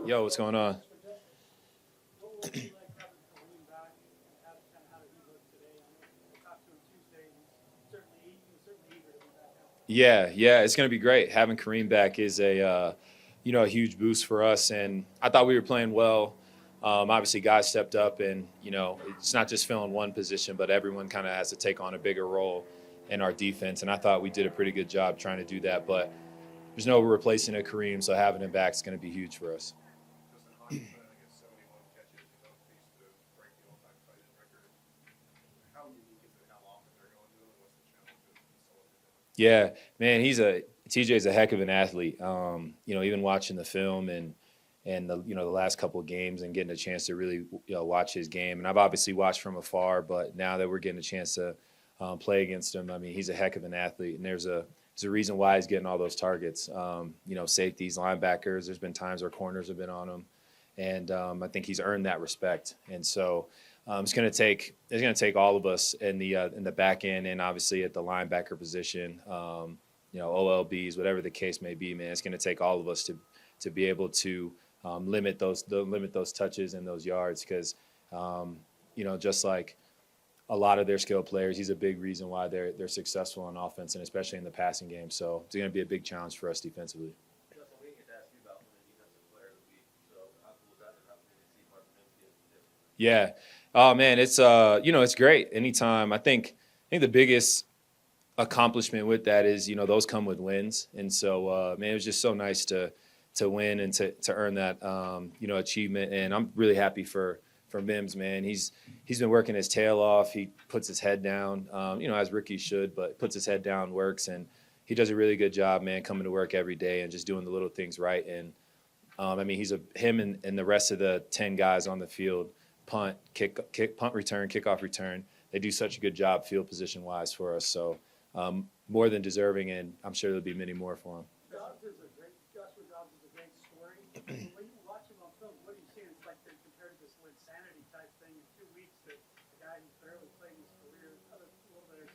Yo, what's going on? Yeah, it's going to be great. Having Kareem back is a huge boost for us, and I thought we were playing well. Obviously, guys stepped up, and it's not just filling one position, but everyone kind of has to take on a bigger role in our defense. And I thought we did a pretty good job trying to do that. But there's no replacing a Kareem, so having him back is going to be huge for us. Justin Hockenson, I guess 71 catches, pace to break the all-time tight end record. How unique is it? How often they're going to it? What's the challenge of facilitating? Yeah, man, TJ's a heck of an athlete. Even watching the film and the last couple of games and getting a chance to really watch his game. And I've obviously watched from afar, but now that we're getting a chance to play against him, I mean, he's a heck of an athlete, and there's a reason why he's getting all those targets. Safeties, linebackers. There's been times where corners have been on him, and I think he's earned that respect. And so it's going to take all of us in the back end and obviously at the linebacker position. OLBs, whatever the case may be, man. It's going to take all of us to be able to limit those touches and those yards because just like a lot of their skilled players, he's a big reason why they're successful on offense and especially in the passing game. So it's going to be a big challenge for us defensively. Justin, we get to ask you about winning defensive player of the week. So how cool is that? And how cool is to see Marvin Mims get this? Yeah. Oh man, it's great. Anytime. I think the biggest accomplishment with that is those come with wins, and so man, it was just so nice to win and to earn that achievement. And I'm really happy for Mims, man. He's been working his tail off. He puts his head down, as rookies should, but puts his head down, works, and he does a really good job, man, coming to work every day and just doing the little things right. And him and the rest of the 10 guys on the field, punt return, kickoff return. They do such a good job field position wise for us. So more than deserving, and I'm sure there'll be many more for him. Joshua Dobbs is a great story. When you watch him on film, what do you see? It's like they're compared to this insanity type thing in 2 weeks that a guy who's barely played his career, a little bit.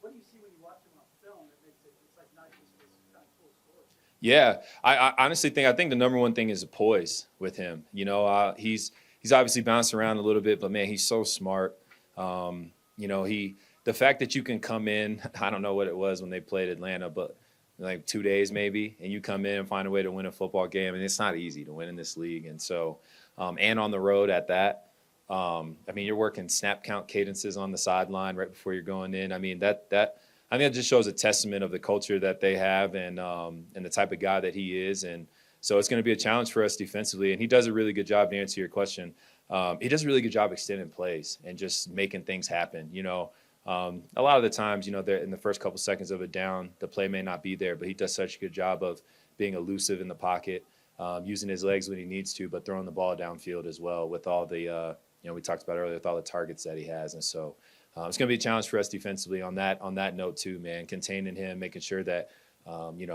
What do you see when you watch him on film that makes it's like not just this kind of cool story? Yeah, I honestly think the number one thing is the poise with him. He's obviously bounced around a little bit, but man, he's so smart. The fact that you can come in, I don't know what it was when they played Atlanta, but like 2 days maybe, and you come in and find a way to win a football game, and it's not easy to win in this league. And so, and on the road at that, you're working snap count cadences on the sideline right before you're going in. I mean, I think that just shows a testament of the culture that they have and the type of guy that he is. And so it's going to be a challenge for us defensively, and he does a really good job to answer your question. He does a really good job extending plays and just making things happen. A lot of the times, they're in the first couple seconds of a down, the play may not be there, but he does such a good job of being elusive in the pocket, using his legs when he needs to, but throwing the ball downfield as well with all the, we talked about earlier, with all the targets that he has. And so it's going to be a challenge for us defensively on that note too, man, containing him, making sure that,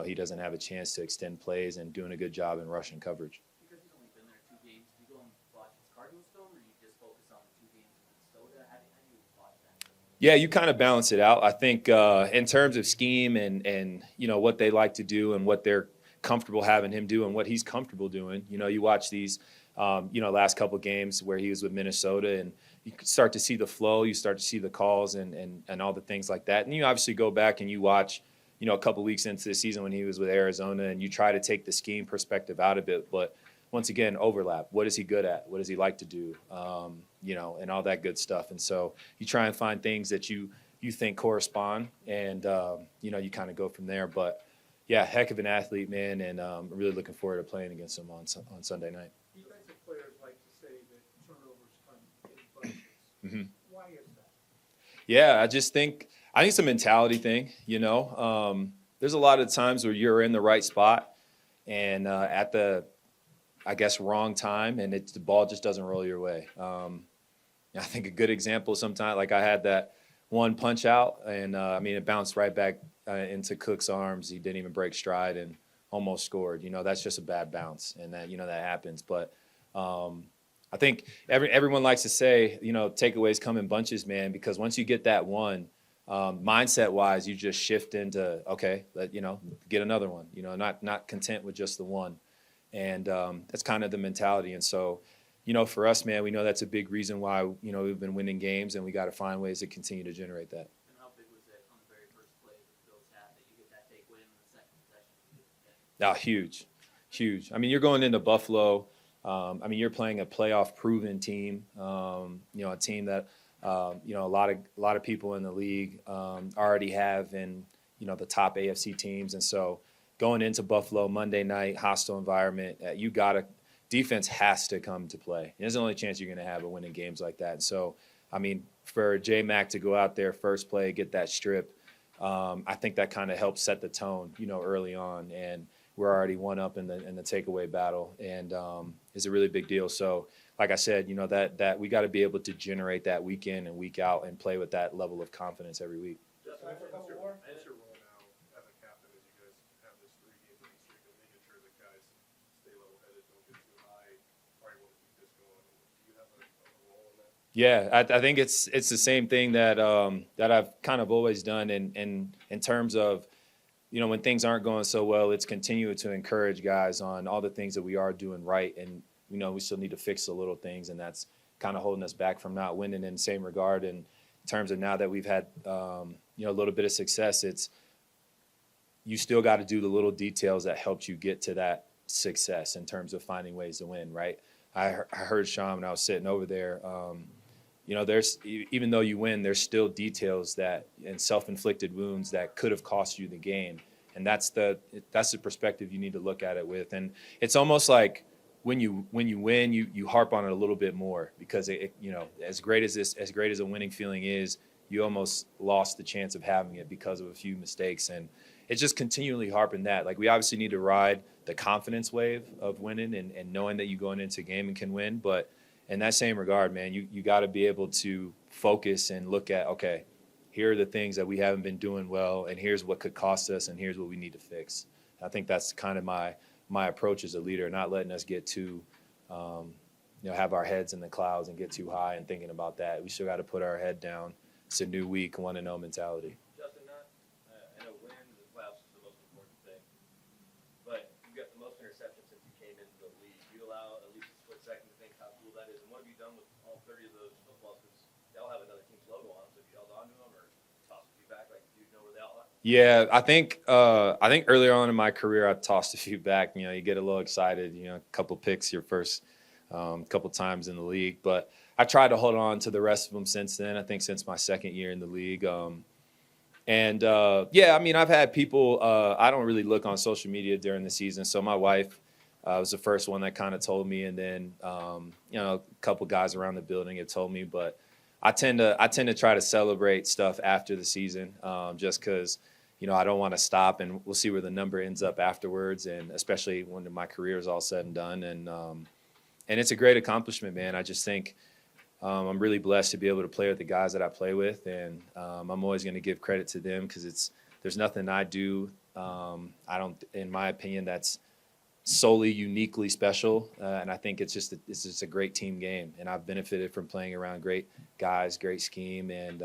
he doesn't have a chance to extend plays and doing a good job in rushing coverage. Because he's only been there 2 games, do you go and watch his Cardinals film, or do you just focus on the 2 games in Minnesota? How do you watch that? Yeah, you kind of balance it out. I think in terms of scheme and what they like to do and what they're comfortable having him do and what he's comfortable doing. You watch these last couple of games where he was with Minnesota, and you start to see the flow, you start to see the calls and all the things like that. And you obviously go back and you watch a couple weeks into the season when he was with Arizona, and you try to take the scheme perspective out of it. But once again, overlap. What is he good at? What does he like to do? And all that good stuff. And so you try and find things that you think correspond, and you kind of go from there. But yeah, heck of an athlete, man, and I'm really looking forward to playing against him on Sunday night. Defensive players like to say that turnovers come in bunches. Mm-hmm. Why is that? Yeah, I think it's a mentality thing. There's a lot of times where you're in the right spot and at the, I guess, wrong time, and the ball just doesn't roll your way. I think a good example sometimes, like I had that one punch out, and it bounced right back into Cook's arms. He didn't even break stride and almost scored. That's just a bad bounce, and that happens. But I think everyone likes to say, takeaways come in bunches, man, because once you get that one, mindset-wise, you just shift into, okay, get another one. Not content with just the one. And that's kind of the mentality. And so, for us, man, we know that's a big reason why, we've been winning games, and we got to find ways to continue to generate that. And how big was it on the very first play that the Bills had that you get that takeaway in the second possession? Huge, huge. I mean, you're going into Buffalo. You're playing a playoff-proven team. A team that a lot of people in the league already have in the top AFC teams, and so going into Buffalo Monday night, hostile environment, defense has to come to play. There's the only chance you're going to have of winning games like that. And so, for J-Mac to go out there first play, get that strip, I think that kind of helps set the tone, early on. And we're already one up in the takeaway battle, and it's a really big deal. So, like I said, that we got to be able to generate that week in and week out and play with that level of confidence every week. Justin, what's your role now as a captain as you guys have this 3-game winning streak and making sure that guys stay level-headed, don't get too high, probably want to keep this going? Do you have a role in that? Yeah, I think it's the same thing that I've kind of always done in terms of, when things aren't going so well, it's continuing to encourage guys on all the things that we are doing right, and we still need to fix the little things, and that's kind of holding us back from not winning. In the same regard, in terms of now that we've had a little bit of success, it's you still got to do the little details that helped you get to that success in terms of finding ways to win. Right? I heard Sean when I was sitting over there. There's, even though you win, there's still details and self-inflicted wounds that could have cost you the game, and that's the perspective you need to look at it with. And it's almost like when you win, you harp on it a little bit more, because as great as a winning feeling is, you almost lost the chance of having it because of a few mistakes, and it's just continually harping that. Like, we obviously need to ride the confidence wave of winning and knowing that you going into a game and can win, but in that same regard, man, you got to be able to focus and look at, okay, here are the things that we haven't been doing well, and here's what could cost us, and here's what we need to fix. I think that's kind of my approach as a leader, not letting us get too, have our heads in the clouds and get too high and thinking about that. We still got to put our head down. It's a new week, 1-0 mentality. Justin, I know wins and playoffs is the most important thing, but you got the most interceptions since you came into the league. You allow at least a split second to think how cool that is, and what have you done with all 30 of those footballs? Because they all have another team's logo on them, so have you held on to them or tossed a few back? Like, do you know where they all are? Yeah, I think earlier on in my career, I tossed a few back. You get a little excited, a couple picks your first couple times in the league. But I tried to hold on to the rest of them since then, I think since my second year in the league. I've had people, I don't really look on social media during the season. So my wife was the first one that kind of told me, and then, a couple guys around the building had told me. But I tend to try to celebrate stuff after the season, just because, I don't want to stop, and we'll see where the number ends up afterwards, and especially when my career is all said and done. And it's a great accomplishment, man. I just think I'm really blessed to be able to play with the guys that I play with, and I'm always going to give credit to them, because there's nothing I do, in my opinion, that's solely uniquely special, and I think it's just a great team game, and I've benefited from playing around great guys, great scheme, and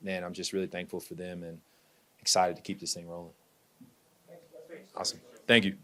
man, I'm just really thankful for them and excited to keep this thing rolling. Awesome. Thank you.